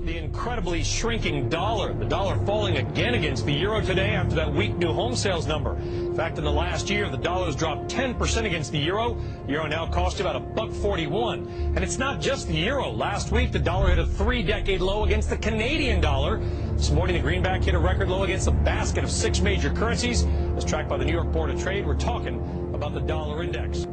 The incredibly shrinking dollar. The dollar falling again against the euro today after that weak new home sales number. In fact, in the last year, the dollar's dropped 10% against the euro. The euro now costs about $1.41. And it's not just the euro. Last week, the dollar hit a 3-decade low against the Canadian dollar. This morning, the greenback hit a record low against a basket of 6 major currencies. As tracked by the New York Board of Trade, we're talking about the dollar index.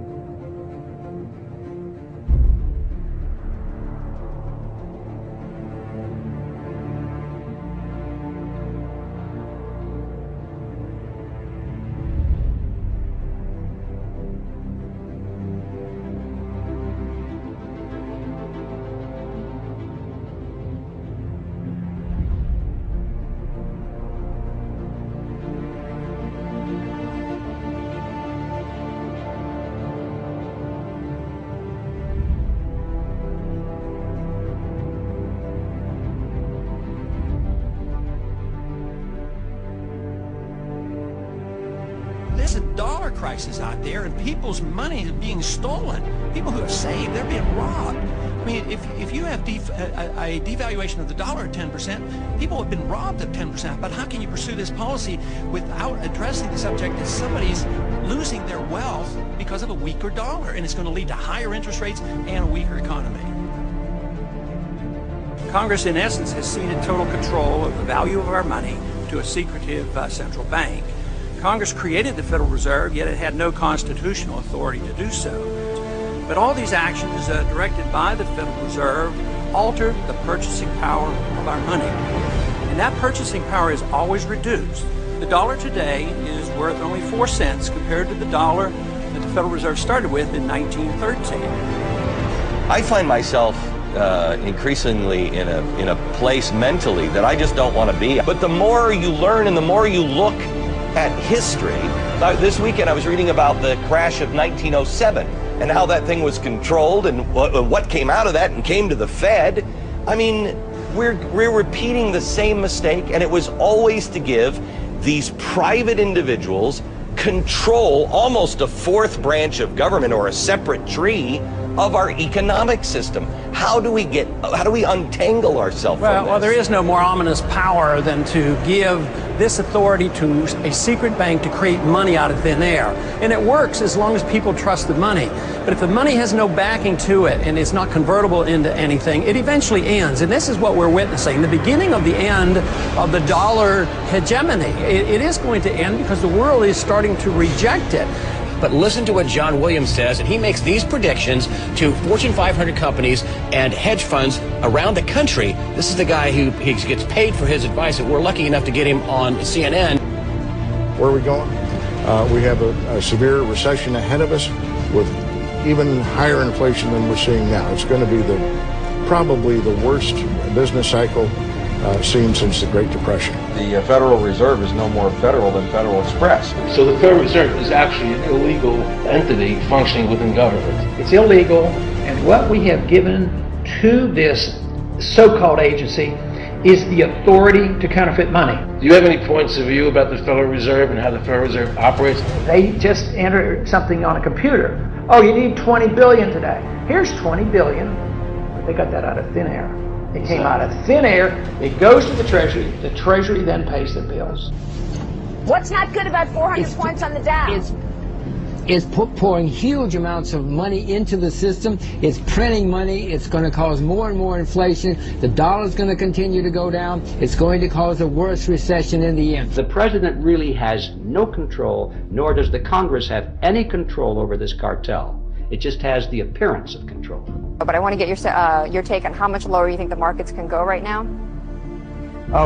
There's a dollar crisis out there, and people's money is being stolen. People who are saved, they're being robbed. I mean, if you have a devaluation of the dollar at 10%, people have been robbed at 10%. But how can you pursue this policy without addressing the subject that somebody's losing their wealth because of a weaker dollar? And it's going to lead to higher interest rates and a weaker economy. Congress, in essence, has ceded total control of the value of our money to a secretive central bank. Congress created the Federal Reserve, yet it had no constitutional authority to do so. But all these actions directed by the Federal Reserve alter the purchasing power of our money. And that purchasing power is always reduced. The dollar today is worth only 4 cents compared to the dollar that the Federal Reserve started with in 1913. I find myself increasingly in a place mentally that I just don't want to be. But the more you learn and the more you look at history, this weekend I was reading about the crash of 1907 and how that thing was controlled and what came out of that and came to the Fed. I mean, we're repeating the same mistake, and it was always to give these private individuals control, almost a fourth branch of government or a separate tree of our economic system. How do we untangle ourselves from this? Well, there is no more ominous power than to give this authority to a secret bank to create money out of thin air. And it works as long as people trust the money. But if the money has no backing to it and is not convertible into anything, it eventually ends. And this is what we're witnessing, the beginning of the end of the dollar hegemony. It is going to end because the world is starting to reject it. But listen to what John Williams says, and he makes these predictions to Fortune 500 companies and hedge funds around the country. This is the guy who gets paid for his advice, and we're lucky enough to get him on CNN. Where are we going? We have a severe recession ahead of us with even higher inflation than we're seeing now. It's going to be probably the worst business cycle seen since the Great Depression. The Federal Reserve is no more federal than Federal Express. So the Federal Reserve is actually an illegal entity functioning within government. It's illegal, and what we have given to this so-called agency is the authority to counterfeit money. Do you have any points of view about the Federal Reserve and how the Federal Reserve operates? They just enter something on a computer. Oh, you need 20 billion today. Here's 20 billion. They got that out of thin air. It came out of thin air. It goes to the Treasury. The Treasury then pays the bills. What's not good about 400 points on the Dow? It's pouring huge amounts of money into the system. It's printing money. It's going to cause more and more inflation. The dollar's going to continue to go down. It's going to cause a worse recession in the end. The president really has no control, nor does the Congress have any control over this cartel. It just has the appearance of control. But I want to get your take on how much lower you think the markets can go right now.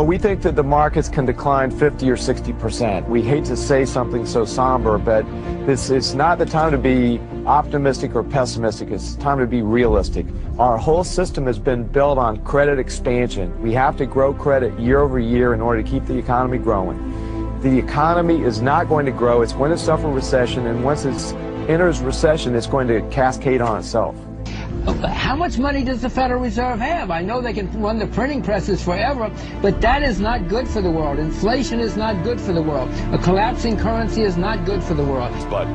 We think that the markets can decline 50 or 60%. We hate to say something so somber, but this is not the time to be optimistic or pessimistic. It's time to be realistic. Our whole system has been built on credit expansion. We have to grow credit year over year in order to keep the economy growing. The economy is not going to grow. It's going to suffer recession, and once it enters recession, it's going to cascade on itself. How much money does the Federal Reserve have? I know they can run the printing presses forever, but that is not good for the world. Inflation is not good for the world. A collapsing currency is not good for the world. But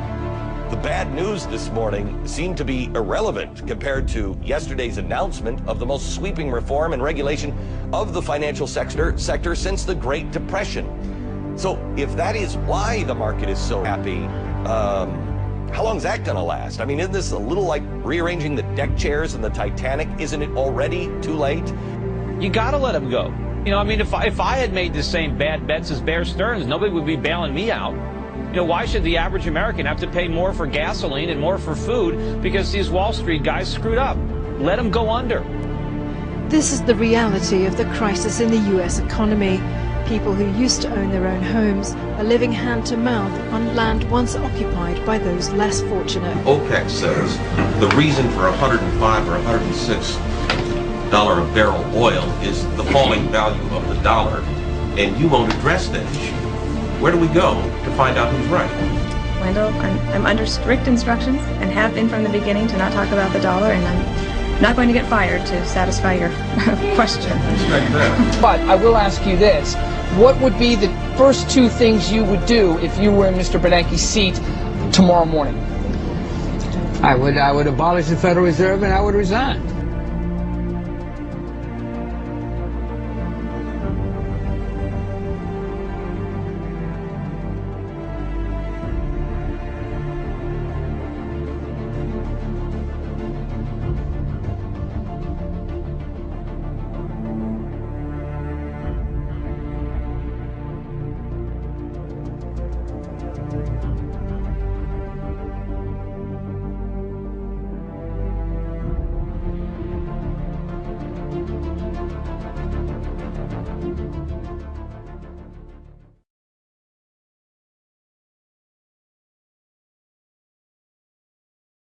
The bad news this morning seemed to be irrelevant compared to yesterday's announcement of the most sweeping reform and regulation of the financial sector since the Great Depression. So if that is why the market is so happy, how long is that going to last? I mean, isn't this a little like rearranging the deck chairs in the Titanic? Isn't it already too late? You got to let them go. You know, I mean, if I had made the same bad bets as Bear Stearns, nobody would be bailing me out. You know, why should the average American have to pay more for gasoline and more for food because these Wall Street guys screwed up? Let them go under. This is the reality of the crisis in the U.S. economy. People who used to own their own homes are living hand to mouth on land once occupied by those less fortunate. OPEC says the reason for $105 or $106 a barrel oil is the falling value of the dollar, and you won't address that issue. Where do we go to find out who's right? Wendell, I'm under strict instructions and have been from the beginning to not talk about the dollar, and I'm not going to get fired to satisfy your question. Respect that. But I will ask you this. What would be the first two things you would do if you were in Mr. Bernanke's seat tomorrow morning? I would abolish the Federal Reserve and I would resign.